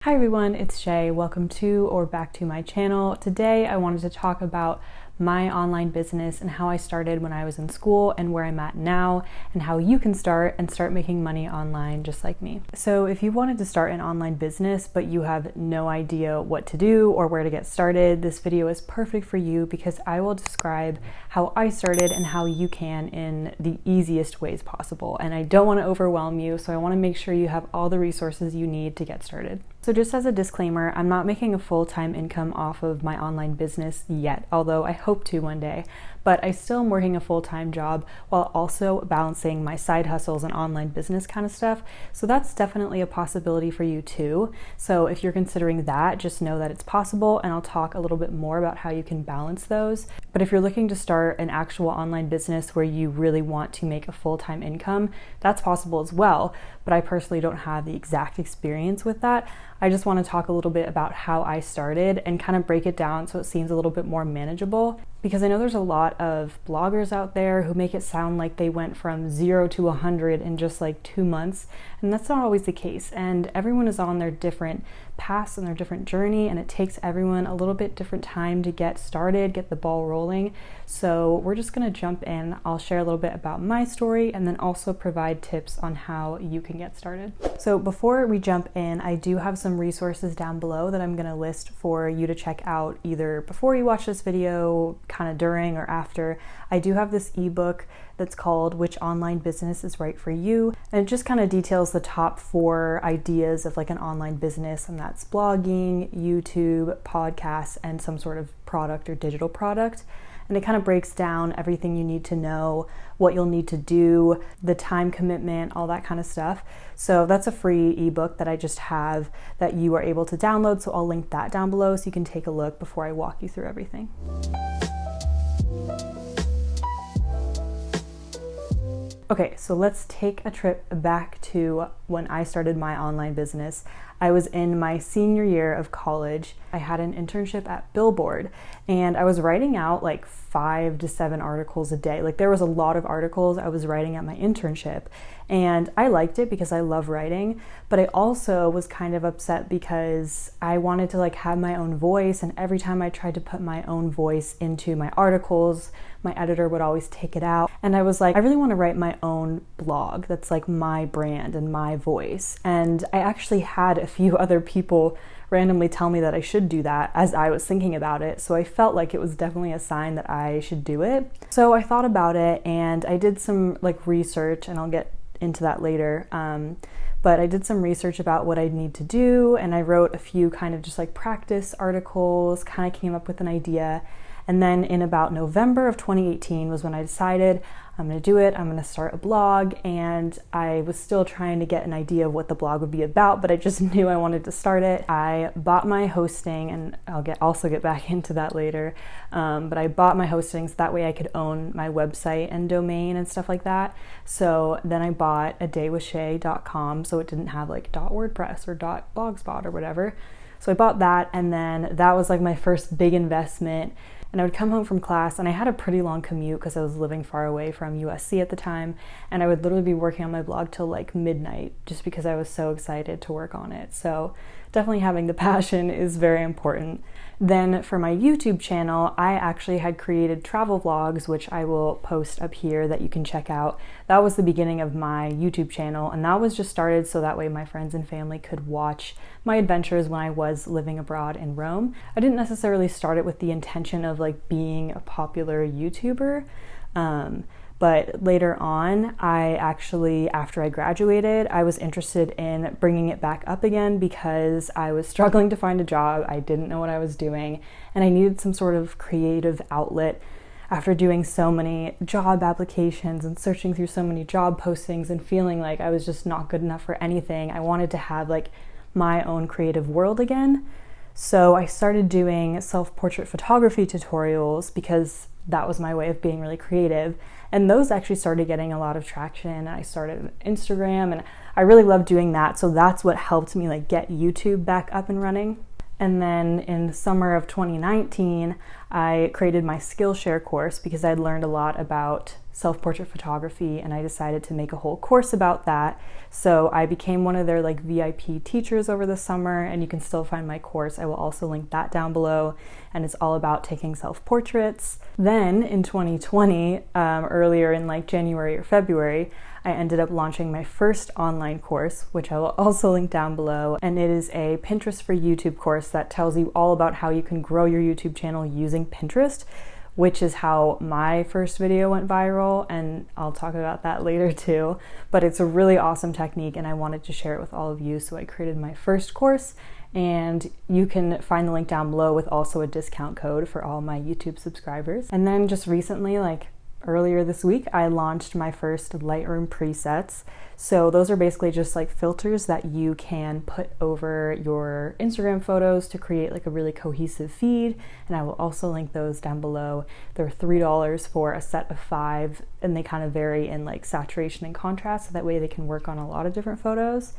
Hi everyone, it's Shea. Welcome to or back to my channel. Today I wanted to talk about my online business and how I started when I was in school and where I'm at now and how you can start making money online just like me. So if you wanted to start an online business but you have no idea what to do or where to get started, this video is perfect for you because I will describe how I started and how you can in the easiest ways possible. And I don't want to overwhelm you, so I want to make sure you have all the resources you need to get started. So just as a disclaimer, I'm not making a full-time income off of my online business yet, although I hope to one day, but I still am working a full-time job while also balancing my side hustles and online business kind of stuff. So that's definitely a possibility for you too. So if you're considering that, just know that it's possible, and I'll talk a little bit more about how you can balance those. But if you're looking to start an actual online business where you really want to make a full-time income, that's possible as well. But I personally don't have the exact experience with that. I just want to talk a little bit about how I started and kind of break it down so it seems a little bit more manageable, because I know there's a lot of bloggers out there who make it sound like they went from 0 to 100 in just like 2 months, and that's not always the case. And everyone is on their different paths and their different journey, and it takes everyone a little bit different time to get started, get the ball rolling. So we're just going to jump in. I'll share a little bit about my story and then also provide tips on how you can get started. So before we jump in, I do have some resources down below that I'm going to list for you to check out either before you watch this video, kind of during or after. I do have this ebook that's called Which Online Business is Right for You, and it just kind of details the top 4 ideas of like an online business, and that's blogging, YouTube, podcasts, and some sort of product or digital product. And it kind of breaks down everything you need to know, what you'll need to do, the time commitment, all that kind of stuff. So that's a free ebook that I just have that you are able to download. So I'll link that down below so you can take a look before I walk you through everything. Okay, so let's take a trip back to when I started my online business. I was in my senior year of college. I had an internship at Billboard, and I was writing out like 5 to 7 articles a day. Like there was a lot of articles I was writing at my internship, and I liked it because I love writing, but I also was kind of upset because I wanted to like have my own voice, and every time I tried to put my own voice into my articles, my editor would always take it out. And I was like, I really want to write my own blog that's like my brand and my voice. And I actually had a few other people randomly tell me that I should do that as I was thinking about it. So I felt like it was definitely a sign that I should do it. So I thought about it and I did some like research, and I'll get into that later. But I did some research about what I'd need to do, and I wrote a few kind of just like practice articles, kind of came up with an idea. And then in about November of 2018 was when I decided I'm going to do it. I'm going to start a blog, and I was still trying to get an idea of what the blog would be about, but I just knew I wanted to start it. I bought my hosting, and I'll also get back into that later. But I bought my hosting so that way I could own my website and domain and stuff like that. So then I bought adaywithshay.com, so it didn't have like .wordpress or .blogspot or whatever. So I bought that, and then that was like my first big investment. And I would come home from class, and I had a pretty long commute because I was living far away from USC at the time, and I would literally be working on my blog till like midnight just because I was so excited to work on it. So definitely having the passion is very important. Then for my YouTube channel, I actually had created travel vlogs, which I will post up here that you can check out. That was the beginning of my YouTube channel, and that was just started so that way my friends and family could watch my adventures when I was living abroad in Rome. I didn't necessarily start it with the intention of like being a popular YouTuber. But later on, I actually, after I graduated, I was interested in bringing it back up again because I was struggling to find a job. I didn't know what I was doing, and I needed some sort of creative outlet after doing so many job applications and searching through so many job postings and feeling like I was just not good enough for anything. I wanted to have like my own creative world again. So I started doing self-portrait photography tutorials because that was my way of being really creative. And those actually started getting a lot of traction. I started Instagram, and I really loved doing that. So that's what helped me like get YouTube back up and running. And then in the summer of 2019, I created my Skillshare course because I'd learned a lot about self-portrait photography, and I decided to make a whole course about that. So I became one of their like VIP teachers over the summer, and you can still find my course. I will also link that down below, and it's all about taking self-portraits. Then in 2020, earlier in like January or February, I ended up launching my first online course, which I will also link down below. And it is a Pinterest for YouTube course that tells you all about how you can grow your YouTube channel using Pinterest, which is how my first video went viral, and I'll talk about that later too. But it's a really awesome technique, and I wanted to share it with all of you, so I created my first course, and you can find the link down below with also a discount code for all my YouTube subscribers. And then just recently, like earlier this week, I launched my first Lightroom presets. So those are basically just like filters that you can put over your Instagram photos to create like a really cohesive feed. And I will also link those down below. They're $3 for a set of 5, and they kind of vary in like saturation and contrast, so that way they can work on a lot of different photos.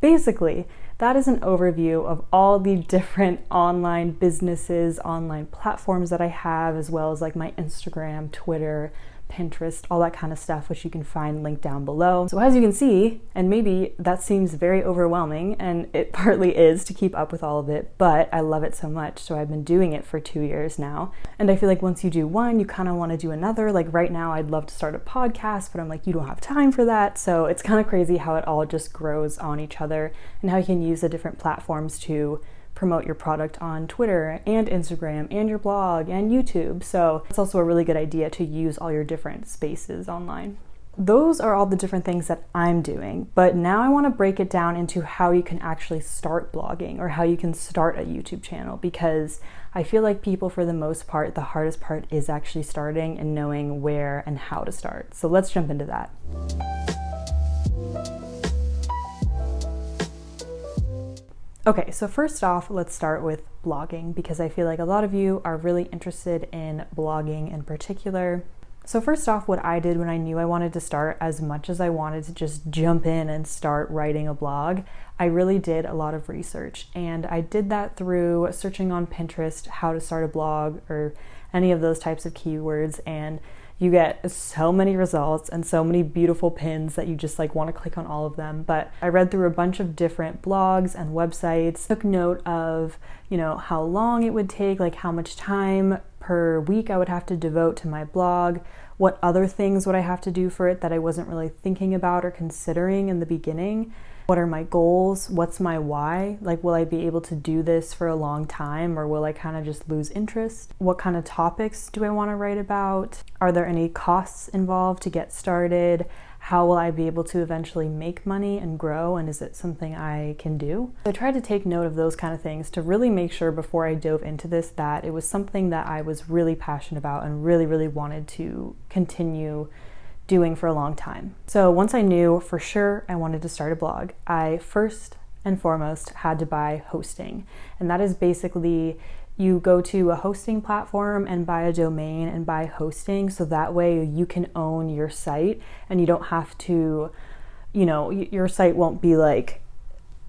Basically, that is an overview of all the different online businesses, online platforms that I have, as well as like my Instagram, Twitter, Pinterest, all that kind of stuff, which you can find linked down below. So as you can see, and maybe that seems very overwhelming, and it partly is to keep up with all of it, but I love it so much. So I've been doing it for 2 years now. And I feel like once you do one, you kind of want to do another. Like right now, I'd love to start a podcast, but I'm like, you don't have time for that. So it's kind of crazy how it all just grows on each other, and how you can use the different platforms to promote your product on Twitter and Instagram and your blog and YouTube. So it's also a really good idea to use all your different spaces online. Those are all the different things that I'm doing, but now I want to break it down into how you can actually start blogging, or how you can start a YouTube channel, because I feel like people, for the most part, the hardest part is actually starting and knowing where and how to start. So let's jump into that. Okay, so first off, let's start with blogging, because I feel like a lot of you are really interested in blogging in particular. So first off, what I did when I knew I wanted to start, as much as I wanted to just jump in and start writing a blog, I really did a lot of research. And I did that through searching on Pinterest how to start a blog, or any of those types of keywords, and you get so many results and so many beautiful pins that you just like want to click on all of them. But I read through a bunch of different blogs and websites, took note of, how long it would take, like how much time per week I would have to devote to my blog, what other things would I have to do for it that I wasn't really thinking about or considering in the beginning. What are my goals? What's my why? Like, will I be able to do this for a long time, or will I kind of just lose interest? What kind of topics do I want to write about? Are there any costs involved to get started? How will I be able to eventually make money and grow? And is it something I can do? I tried to take note of those kind of things to really make sure before I dove into this that it was something that I was really passionate about and really, really wanted to continue doing for a long time. So once I knew for sure I wanted to start a blog, I first and foremost had to buy hosting. And that is basically, you go to a hosting platform and buy a domain and buy hosting, so that way you can own your site and you don't have to, your site won't be like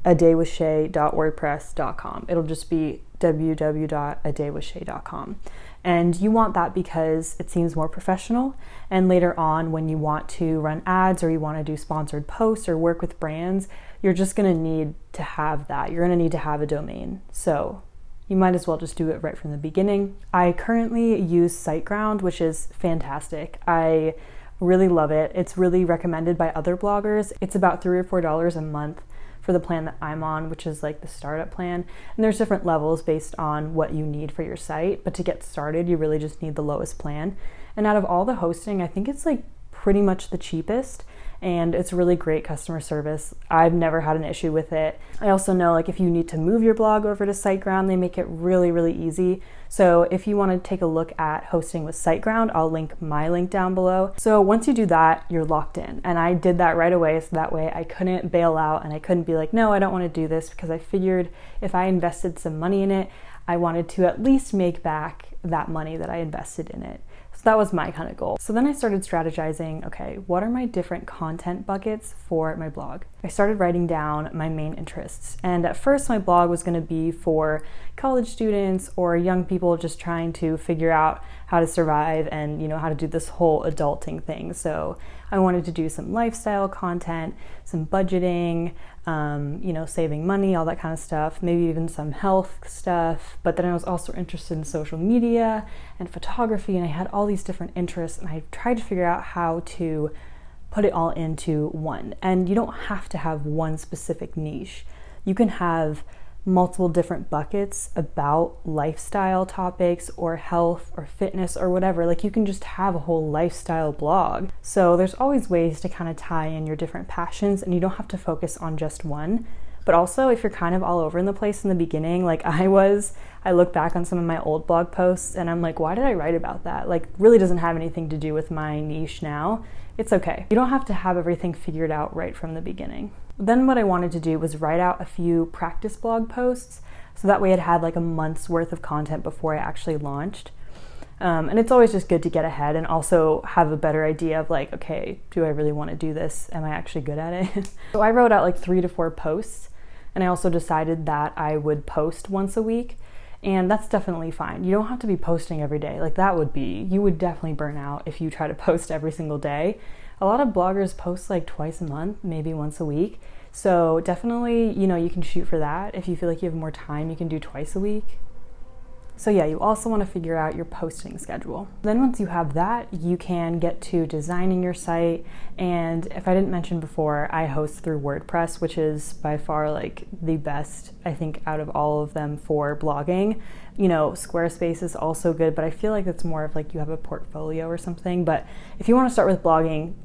adaywithshea.wordpress.com. It'll just be www.adaywithshea.com. And you want that because it seems more professional. And later on, when you want to run ads, or you want to do sponsored posts or work with brands, you're just going to need to have that. You're going to need to have a domain. So you might as well just do it right from the beginning. I currently use SiteGround, which is fantastic. I really love it. It's really recommended by other bloggers. It's about $3 or $4 a month for the plan that I'm on, which is like the startup plan. And there's different levels based on what you need for your site. But to get started, you really just need the lowest plan. And out of all the hosting, I think it's like pretty much the cheapest. And it's really great customer service. I've never had an issue with it. I also know, like, if you need to move your blog over to SiteGround, they make it really, really easy. So if you want to take a look at hosting with SiteGround, I'll link my link down below. So once you do that, you're locked in. And I did that right away, so that way I couldn't bail out and I couldn't be like, no, I don't want to do this, because I figured if I invested some money in it, I wanted to at least make back that money that I invested in it. So that was my kind of goal. So then I started strategizing, okay, what are my different content buckets for my blog? I started writing down my main interests. And at first my blog was gonna be for college students or young people just trying to figure out how to survive and, how to do this whole adulting thing. So I wanted to do some lifestyle content, some budgeting, saving money, all that kind of stuff, maybe even some health stuff. But then I was also interested in social media and photography, and I had all these different interests, and I tried to figure out how to put it all into one. And you don't have to have one specific niche. You can have multiple different buckets about lifestyle topics or health or fitness or whatever. Like, you can just have a whole lifestyle blog. So there's always ways to kind of tie in your different passions, and you don't have to focus on just one. But also, if you're kind of all over in the place in the beginning, like I look back on some of my old blog posts and I'm like, why did I write about that? Like, really doesn't have anything to do with my niche now. It's okay. You don't have to have everything figured out right from the beginning. Then what I wanted to do was write out a few practice blog posts, so that way it had like a month's worth of content before I actually launched. And it's always just good to get ahead and also have a better idea of like, okay, do I really want to do this? Am I actually good at it? So I wrote out like 3 to 4 posts, and I also decided that I would post once a week. And that's definitely fine. You don't have to be posting every day. Like, you would definitely burn out if you try to post every single day. A lot of bloggers post like twice a month, maybe once a week. So definitely, you can shoot for that. If you feel like you have more time, you can do twice a week. So yeah, you also want to figure out your posting schedule. Then once you have that, you can get to designing your site. And if I didn't mention before, I host through WordPress, which is by far like the best, I think, out of all of them for blogging. Squarespace is also good, but I feel like it's more of like you have a portfolio or something. But if you want to start with blogging,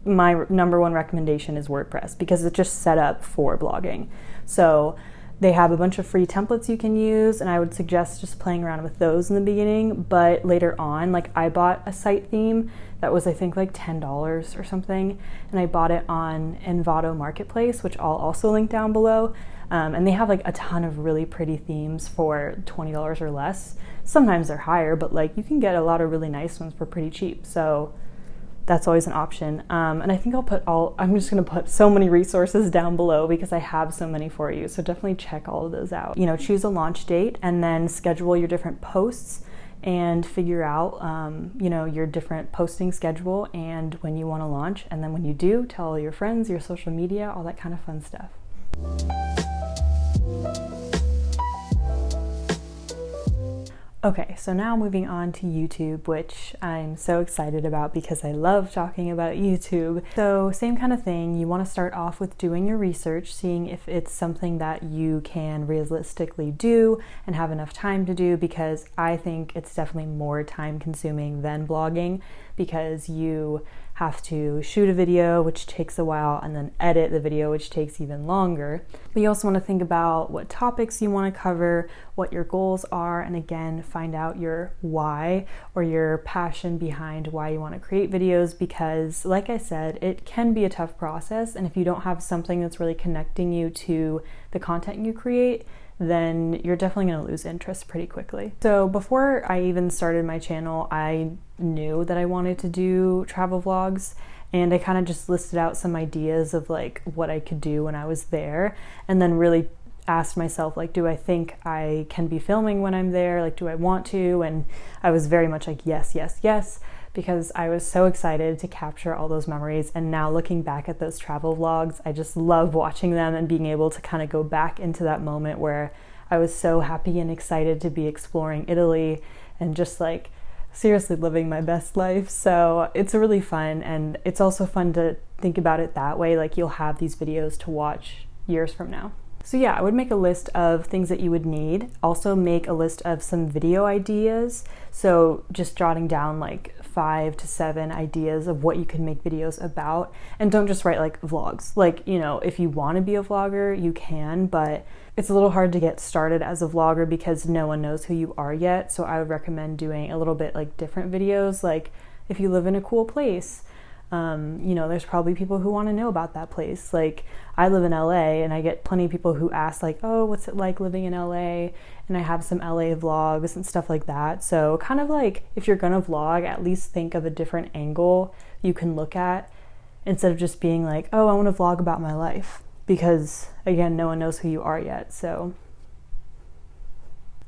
my number one recommendation is WordPress, because it's just set up for blogging. So they have a bunch of free templates you can use, and I would suggest just playing around with those in the beginning. But later on, like, I bought a site theme that was, I think, like $10 or something, and I bought it on Envato Marketplace, which I'll also link down below. And they have like a ton of really pretty themes for $20 or less. Sometimes they're higher, but like you can get a lot of really nice ones for pretty cheap. So that's always an option. And I think I'm just gonna put so many resources down below because I have so many for you. So definitely check all of those out. Choose a launch date and then schedule your different posts and figure out, your different posting schedule and when you wanna launch. And then when you do, tell all your friends, your social media, all that kind of fun stuff. Okay, so now moving on to YouTube, which I'm so excited about because I love talking about YouTube. So same kind of thing, you want to start off with doing your research, seeing if it's something that you can realistically do and have enough time to do, because I think it's definitely more time consuming than blogging, because you have to shoot a video, which takes a while, and then edit the video, which takes even longer. But you also want to think about what topics you want to cover, what your goals are, and again, find out your why or your passion behind why you want to create videos, because like I said, it can be a tough process, and if you don't have something that's really connecting you to the content you create, then you're definitely going to lose interest pretty quickly. So before I even started my channel, I knew that I wanted to do travel vlogs, and I kind of just listed out some ideas of like what I could do when I was there, and then really asked myself, like, do I think I can be filming when I'm there? Like, do I want to? And I was very much like, yes, yes, yes, because I was so excited to capture all those memories. And now looking back at those travel vlogs, I just love watching them and being able to kind of go back into that moment where I was so happy and excited to be exploring Italy and just like seriously living my best life. So it's really fun, and it's also fun to think about it that way, like you'll have these videos to watch years from now. So yeah, I would make a list of things that you would need. Also make a list of some video ideas. So just jotting down like 5 to 7 ideas of what you can make videos about. And don't just write like vlogs. Like, if you want to be a vlogger, you can, but it's a little hard to get started as a vlogger because no one knows who you are yet. So I would recommend doing a little bit like different videos. Like if you live in a cool place, There's probably people who want to know about that place. Like, I live in LA and I get plenty of people who ask like, oh, what's it like living in LA? And I have some LA vlogs and stuff like that. So kind of like, if you're gonna vlog, at least think of a different angle you can look at instead of just being like, oh, I want to vlog about my life, because again, no one knows who you are yet. So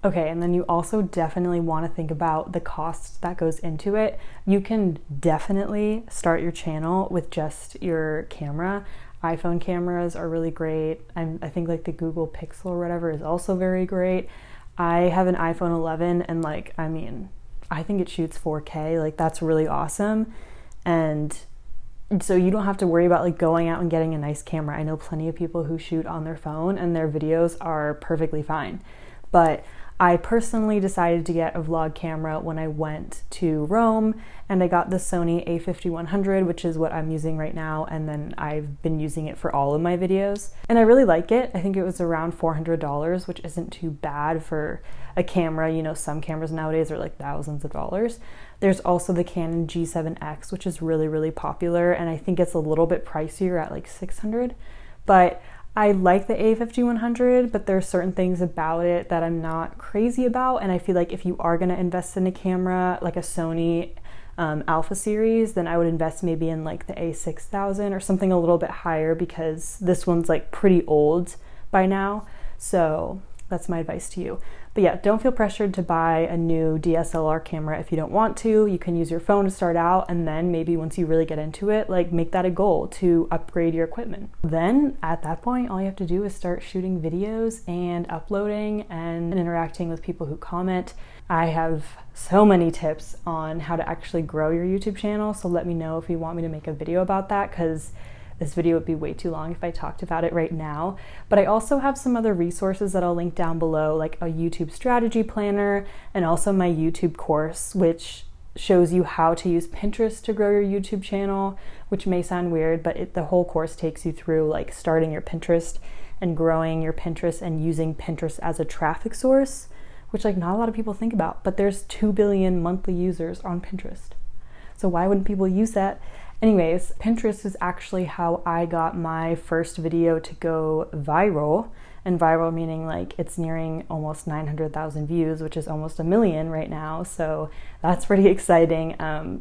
okay, and then you also definitely want to think about the cost that goes into it. You can definitely start your channel with just your camera. iPhone cameras are really great. I think like the Google Pixel or whatever is also very great. I have an iPhone 11 and I think it shoots 4K. Like, that's really awesome. And so you don't have to worry about like going out and getting a nice camera. I know plenty of people who shoot on their phone and their videos are perfectly fine. But I personally decided to get a vlog camera when I went to Rome, and I got the Sony a5100, which is what I'm using right now, and then I've been using it for all of my videos. And I really like it. I think it was around $400, which isn't too bad for a camera. You know, some cameras nowadays are like thousands of dollars. There's also the Canon G7X, which is really, really popular, and I think it's a little bit pricier at like $600. But I like the a5100, but there are certain things about it that I'm not crazy about, and I feel like if you are going to invest in a camera like a Sony Alpha series, then I would invest maybe in like the a6000 or something a little bit higher, because this one's like pretty old by now. So that's my advice to you. But yeah, don't feel pressured to buy a new DSLR camera if you don't want to. You can use your phone to start out, and then maybe once you really get into it, like, make that a goal to upgrade your equipment. Then at that point, all you have to do is start shooting videos and uploading and interacting with people who comment. I have so many tips on how to actually grow your YouTube channel, so let me know if you want me to make a video about that, because this video would be way too long if I talked about it right now. But I also have some other resources that I'll link down below, like a YouTube strategy planner, and also my YouTube course, which shows you how to use Pinterest to grow your YouTube channel, which may sound weird, but the whole course takes you through like starting your Pinterest and growing your Pinterest and using Pinterest as a traffic source, which like not a lot of people think about, but there's 2 billion monthly users on Pinterest. So why wouldn't people use that? Anyways, Pinterest is actually how I got my first video to go viral, and viral meaning like it's nearing almost 900,000 views, which is almost 1 million right now. So that's pretty exciting.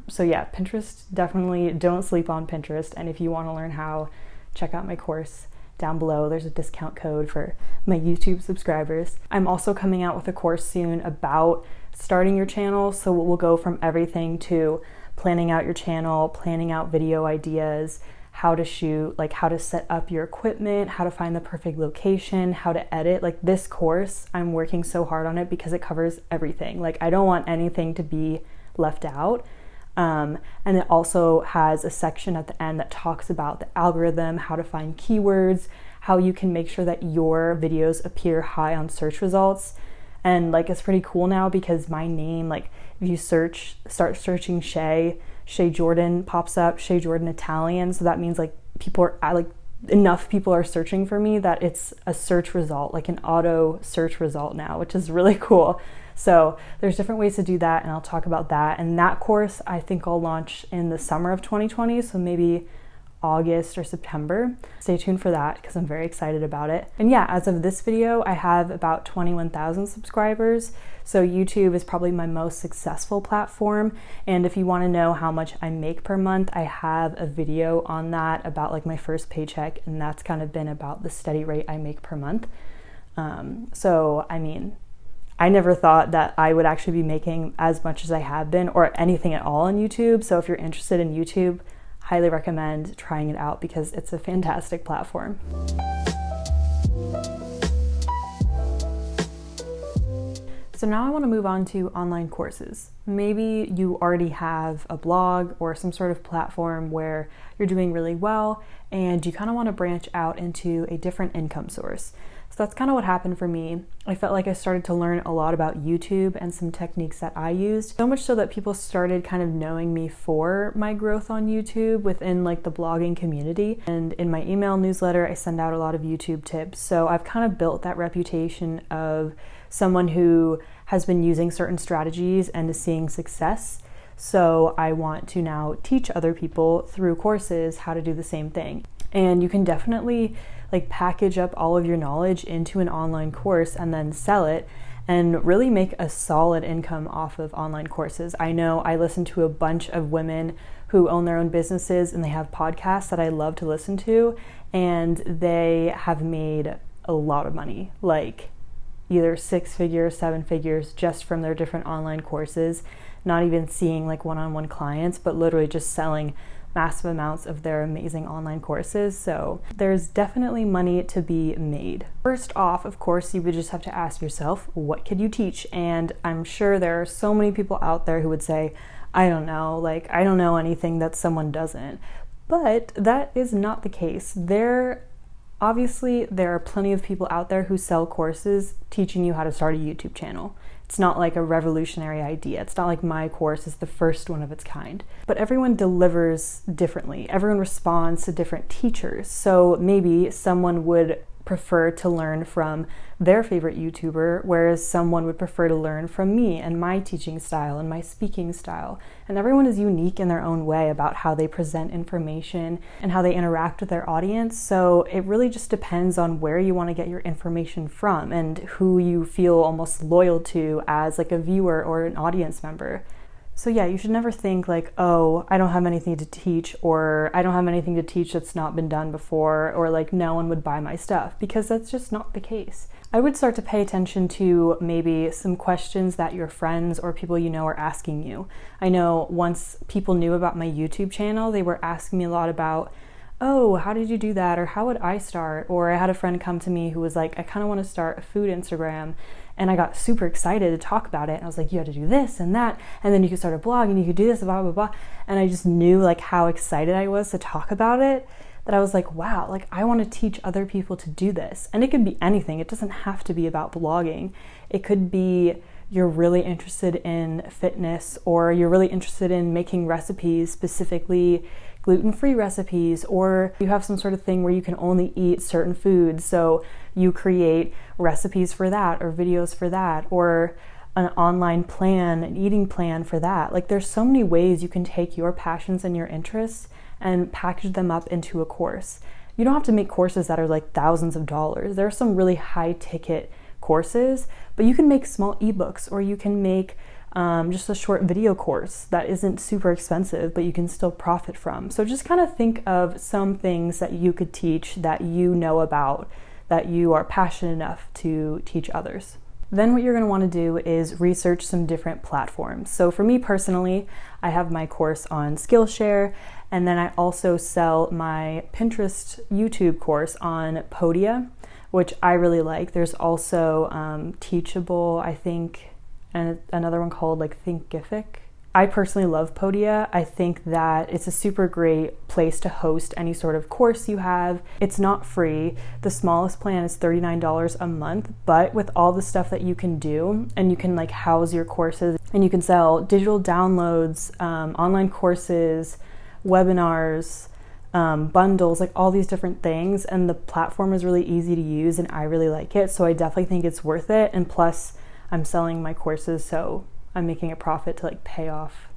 So yeah, Pinterest, definitely don't sleep on Pinterest. And if you want to learn how, check out my course down below. There's a discount code for my YouTube subscribers. I'm also coming out with a course soon about starting your channel. So we'll go from everything to planning out your channel, planning out video ideas, how to shoot, like how to set up your equipment, how to find the perfect location, how to edit. Like, this course, I'm working so hard on it because it covers everything. Like, I don't want anything to be left out. And it also has a section at the end that talks about the algorithm, how to find keywords, how you can make sure that your videos appear high on search results. And like, it's pretty cool now because my name, like, if you start searching Shea Jordan pops up, Shea Jordan Italian. So that means like enough people are searching for me that it's a search result, like an auto search result now, which is really cool. So there's different ways to do that, and I'll talk about that. And that course, I think I'll launch in the summer of 2020. So maybe August or September. Stay tuned for that because I'm very excited about it. And yeah, as of this video, I have about 21,000 subscribers. So YouTube is probably my most successful platform. And if you want to know how much I make per month, I have a video on that about like my first paycheck, and that's kind of been about the steady rate I make per month. So I mean, I never thought that I would actually be making as much as I have been, or anything at all on YouTube. So if you're interested in YouTube, highly recommend trying it out because it's a fantastic platform. So now I want to move on to online courses. Maybe you already have a blog or some sort of platform where you're doing really well and you kind of want to branch out into a different income source. So that's kind of what happened for me. I felt like I started to learn a lot about YouTube and some techniques that I used, so much so that people started kind of knowing me for my growth on YouTube within like the blogging community. And in my email newsletter, I send out a lot of YouTube tips. So I've kind of built that reputation of someone who has been using certain strategies and is seeing success. So I want to now teach other people through courses how to do the same thing. And you can definitely like package up all of your knowledge into an online course and then sell it and really make a solid income off of online courses. I know I listen to a bunch of women who own their own businesses and they have podcasts that I love to listen to, and they have made a lot of money, like either 6 figures, 7 figures, just from their different online courses, not even seeing like one-on-one clients, but literally just selling massive amounts of their amazing online courses. So there's definitely money to be made. First off, of course, you would just have to ask yourself, what could you teach? And I'm sure there are so many people out there who would say, I don't know, like I don't know anything that someone doesn't. But that is not the case. Obviously, there are plenty of people out there who sell courses teaching you how to start a YouTube channel. It's not like a revolutionary idea. It's not like my course is the first one of its kind. But everyone delivers differently. Everyone responds to different teachers. So maybe someone would prefer to learn from their favorite YouTuber, whereas someone would prefer to learn from me and my teaching style and my speaking style. And everyone is unique in their own way about how they present information and how they interact with their audience. So it really just depends on where you want to get your information from and who you feel almost loyal to as like a viewer or an audience member. So yeah, you should never think like, oh, I don't have anything to teach, or I don't have anything to teach that's not been done before, or like no one would buy my stuff, because that's just not the case. I would start to pay attention to maybe some questions that your friends or people you know are asking you. I know once people knew about my YouTube channel, they were asking me a lot about, oh, how did you do that? Or how would I start? Or I had a friend come to me who was like, I kind of want to start a food Instagram. And I got super excited to talk about it. And I was like, you have to do this and that. And then you could start a blog and you could do this, blah, blah, blah. And I just knew like how excited I was to talk about it, that I was like, wow, like I want to teach other people to do this. And it could be anything. It doesn't have to be about blogging. It could be you're really interested in fitness, or you're really interested in making recipes, specifically gluten-free recipes, or you have some sort of thing where you can only eat certain foods. So you create recipes for that, or videos for that, or an online plan, an eating plan for that. Like there's so many ways you can take your passions and your interests and package them up into a course. You don't have to make courses that are like thousands of dollars. There are some really high ticket courses, but you can make small ebooks, or you can make just a short video course that isn't super expensive, but you can still profit from. So just kind of think of some things that you could teach that you know about, that you are passionate enough to teach others. Then what you're going to want to do is research some different platforms. So for me personally, I have my course on Skillshare, and then I also sell my Pinterest YouTube course on Podia, which I really like. There's also Teachable, I think, and another one called like Thinkific. I personally love Podia. I think that it's a super great place to host any sort of course you have. It's not free. The smallest plan is $39 a month, but with all the stuff that you can do, and you can like house your courses, and you can sell digital downloads, online courses, webinars, bundles, like all these different things, and the platform is really easy to use and I really like it. So I definitely think it's worth it. And plus I'm selling my courses, so I'm making a profit to like pay off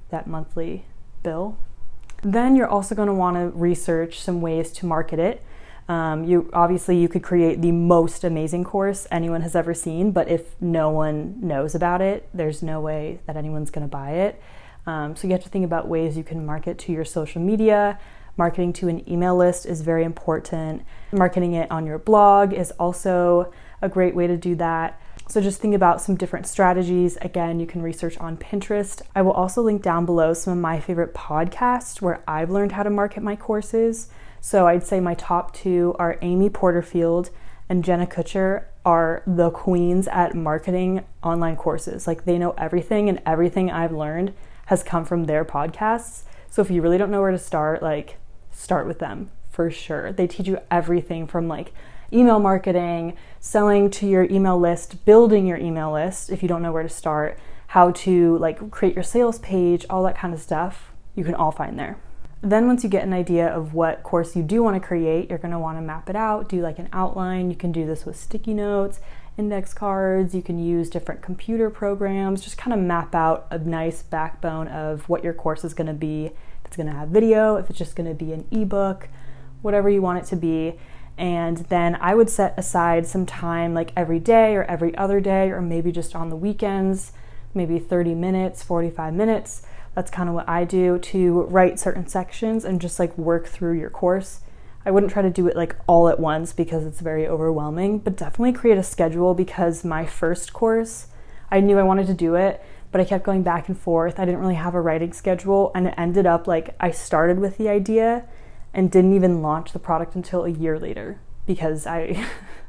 that monthly bill. Then you're also going to want to research some ways to market it. You could create the most amazing course anyone has ever seen, but if no one knows about it, there's no way that anyone's going to buy it. So you have to think about ways you can market to your social media. Marketing to an email list is very important. Marketing it on your blog is also a great way to do that. So just think about some different strategies. Again, you can research on Pinterest. I will also link down below some of my favorite podcasts where I've learned how to market my courses. So I'd say my top two are Amy Porterfield and Jenna Kutcher are the queens at marketing online courses. Like they know everything, and everything I've learned has come from their podcasts. So if you really don't know where to start, like start with them for sure. They teach you everything from like email marketing, selling to your email list, building your email list if you don't know where to start, how to like create your sales page, all that kind of stuff, you can all find there. Then once you get an idea of what course you do want to create, you're going to want to map it out, do like an outline. You can do this with sticky notes. index cards, you can use different computer programs, just kind of map out a nice backbone of what your course is going to be. If it's going to have video, if it's just going to be an ebook, whatever you want it to be. And then I would set aside some time like every day or every other day, or maybe just on the weekends, maybe 30 minutes, 45 minutes. That's kind of what I do, to write certain sections and just like work through your course. I wouldn't try to do it like all at once because it's very overwhelming, but definitely create a schedule, because my first course, I knew I wanted to do it, but I kept going back and forth. I didn't really have a writing schedule, and it ended up like I started with the idea and didn't even launch the product until a year later, because I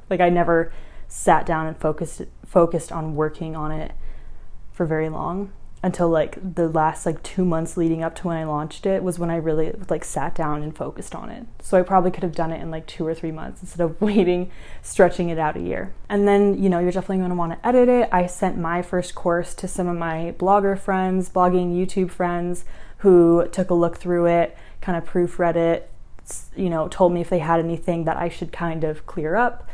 never sat down and focused on working on it for very long. Until like the last like 2 months leading up to when I launched it was when I really like sat down and focused on it. So I probably could have done it in like 2 or 3 months instead of stretching it out a year. And then, you're definitely going to want to edit it. I sent my first course to some of my blogger friends, blogging YouTube friends, who took a look through it, kind of proofread it, told me if they had anything that I should kind of clear up.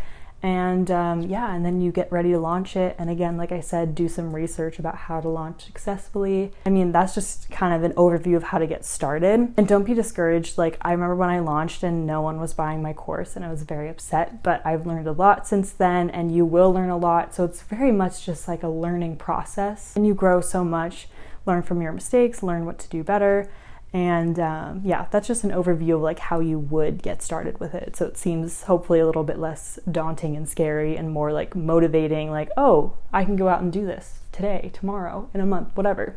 And and then you get ready to launch it. And again, like I said, do some research about how to launch successfully. I mean, that's just kind of an overview of how to get started. And don't be discouraged. Like, I remember when I launched and no one was buying my course, and I was very upset, but I've learned a lot since then, and you will learn a lot. So it's very much just like a learning process, and you grow so much. Learn from your mistakes, learn what to do better. And that's just an overview of like how you would get started with it. So it seems hopefully a little bit less daunting and scary, and more like motivating, like, oh, I can go out and do this today, tomorrow, in a month, whatever.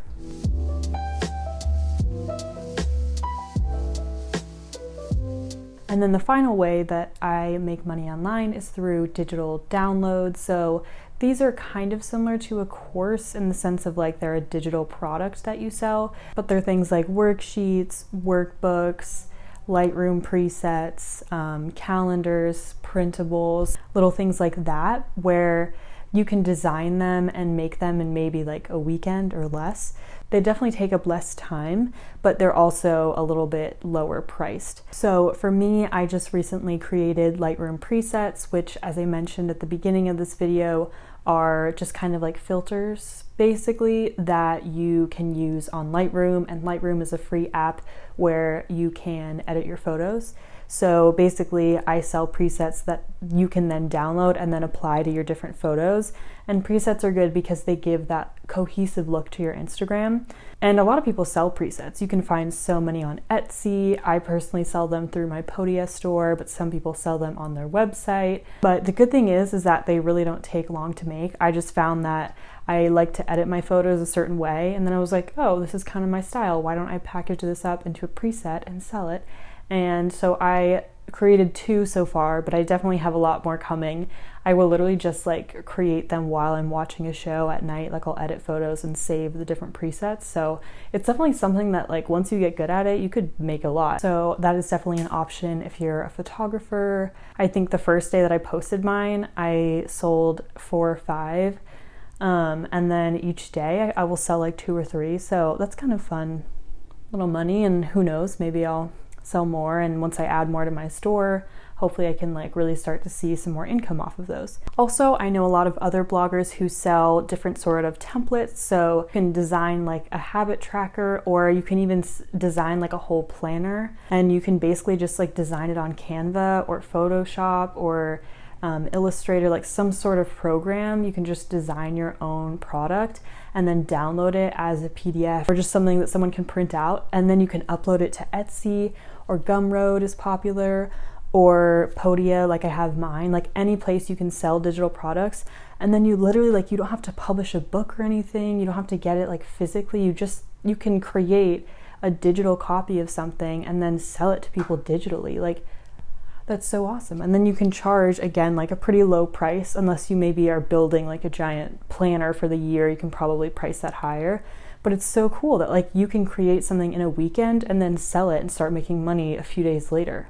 And then the final way that I make money online is through digital downloads. So these are kind of similar to a course in the sense of like they're a digital product that you sell, but they're things like worksheets, workbooks, Lightroom presets, calendars, printables, little things like that, where you can design them and make them in maybe like a weekend or less. They definitely take up less time, but they're also a little bit lower priced. So for me, I just recently created Lightroom presets, which, as I mentioned at the beginning of this video, are just kind of like filters basically that you can use on Lightroom. And Lightroom is a free app where you can edit your photos. So basically I sell presets that you can then download and then apply to your different photos. And presets are good because they give that cohesive look to your Instagram. And a lot of people sell presets. You can find so many on Etsy. I personally sell them through my Podia store, but some people sell them on their website. But the good thing is that they really don't take long to make. I just found that I like to edit my photos a certain way, and then I was like, oh, this is kind of my style. Why don't I package this up into a preset and sell it? And so I created 2 so far, but I definitely have a lot more coming. I will literally just like create them while I'm watching a show at night. Like I'll edit photos and save the different presets. So it's definitely something that like once you get good at it, you could make a lot. So that is definitely an option if you're a photographer. I think the first day that I posted mine, I sold 4 or 5. And then each day I will sell like 2 or 3. So that's kind of fun little money, and who knows, maybe I'll sell more, and once I add more to my store, hopefully I can like really start to see some more income off of those. Also, I know a lot of other bloggers who sell different sort of templates. So you can design like a habit tracker, or you can even design like a whole planner, and you can basically just like design it on Canva or Photoshop or Illustrator, like some sort of program. You can just design your own product and then download it as a PDF or just something that someone can print out, and then you can upload it to Etsy, or Gumroad is popular, or Podia, like I have mine, like any place you can sell digital products. And then you literally like, you don't have to publish a book or anything. You don't have to get it like physically. You can create a digital copy of something and then sell it to people digitally. Like, that's so awesome. And then you can charge, again, like a pretty low price, unless you maybe are building like a giant planner for the year. You can probably price that higher. But it's so cool that like you can create something in a weekend and then sell it and start making money a few days later.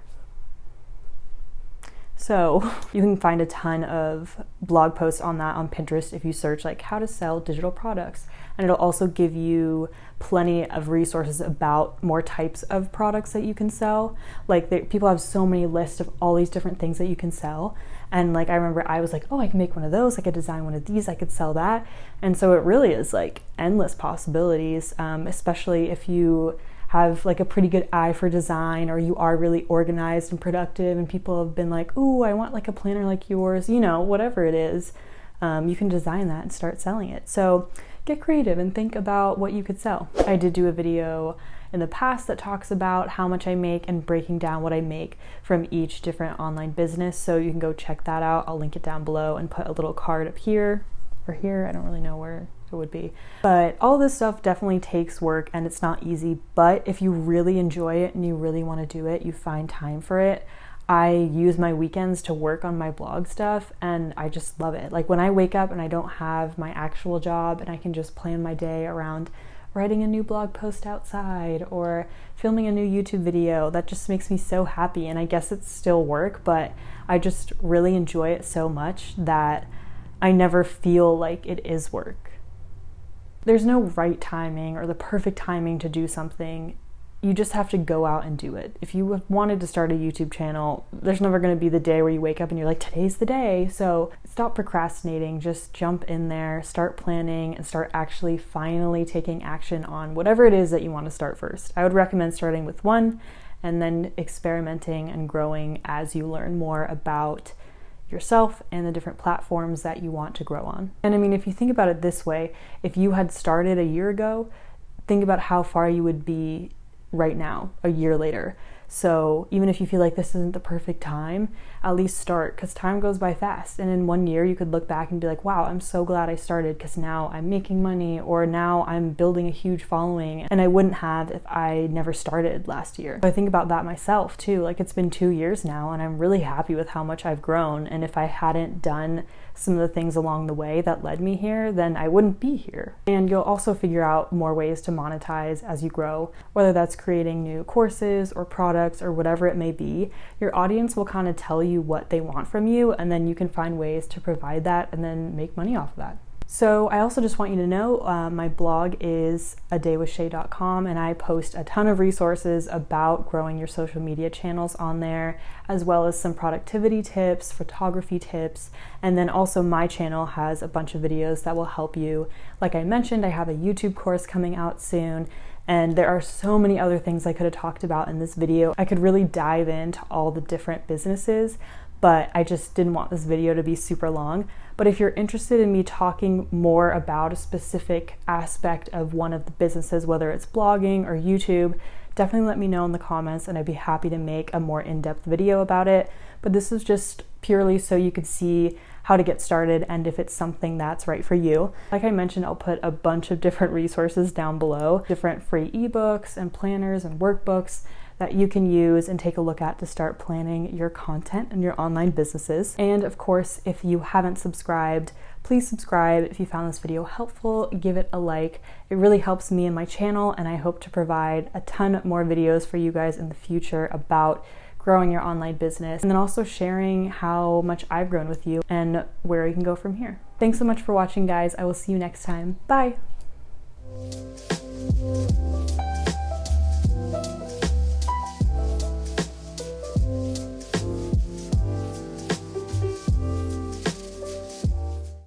So you can find a ton of blog posts on that on Pinterest if you search like how to sell digital products. And it'll also give you plenty of resources about more types of products that you can sell. Like people have so many lists of all these different things that you can sell. And like, I remember I was like, oh, I can make one of those, I could design one of these, I could sell that. And so it really is like endless possibilities, especially if you have like a pretty good eye for design, or you are really organized and productive, and people have been like, ooh, I want like a planner like yours, you know, whatever it is, you can design that and start selling it. So get creative and think about what you could sell. I did do a video in the past that talks about how much I make and breaking down what I make from each different online business. So you can go check that out. I'll link it down below and put a little card up here or here. I don't really know where it would be. But all this stuff definitely takes work and it's not easy. But if you really enjoy it and you really want to do it, you find time for it. I use my weekends to work on my blog stuff and I just love it. Like when I wake up and I don't have my actual job and I can just plan my day around writing a new blog post outside or filming a new YouTube video, that just makes me so happy. And I guess it's still work, but I just really enjoy it so much that I never feel like it is work. There's no right timing or the perfect timing to do something. You just have to go out and do it. If you wanted to start a YouTube channel, there's never going to be the day where you wake up and you're like, today's the day. So stop procrastinating, just jump in there, start planning, and start actually finally taking action on whatever it is that you want to start first. I would recommend starting with one and then experimenting and growing as you learn more about yourself and the different platforms that you want to grow on. And I mean, if you think about it this way, if you had started a year ago, think about how far you would be right now, a year later. So even if you feel like this isn't the perfect time, at least start, because time goes by fast. And in 1 year, you could look back and be like, wow, I'm so glad I started because now I'm making money, or now I'm building a huge following, and I wouldn't have if I never started last year. So I think about that myself too. Like it's been 2 years now and I'm really happy with how much I've grown. And if I hadn't done some of the things along the way that led me here, then I wouldn't be here. And you'll also figure out more ways to monetize as you grow, whether that's creating new courses or products or whatever it may be. Your audience will kind of tell you what they want from you, and then you can find ways to provide that and then make money off of that. So I also just want you to know my blog is adaywithshea.com, and I post a ton of resources about growing your social media channels on there, as well as some productivity tips, photography tips, and then also my channel has a bunch of videos that will help you. Like I mentioned, I have a YouTube course coming out soon, and there are so many other things I could have talked about in this video. I could really dive into all the different businesses, but I just didn't want this video to be super long. But if you're interested in me talking more about a specific aspect of one of the businesses, whether it's blogging or YouTube, definitely let me know in the comments and I'd be happy to make a more in-depth video about it. But this is just purely so you could see how to get started and if it's something that's right for you. Like I mentioned, I'll put a bunch of different resources down below, different free ebooks and planners and workbooks that you can use and take a look at to start planning your content and your online businesses. And of course, if you haven't subscribed, please subscribe. If you found this video helpful, give it a like. It really helps me and my channel, and I hope to provide a ton more videos for you guys in the future about growing your online business, and then also sharing how much I've grown with you and where you can go from here. Thanks so much for watching, guys. I will see you next time. Bye.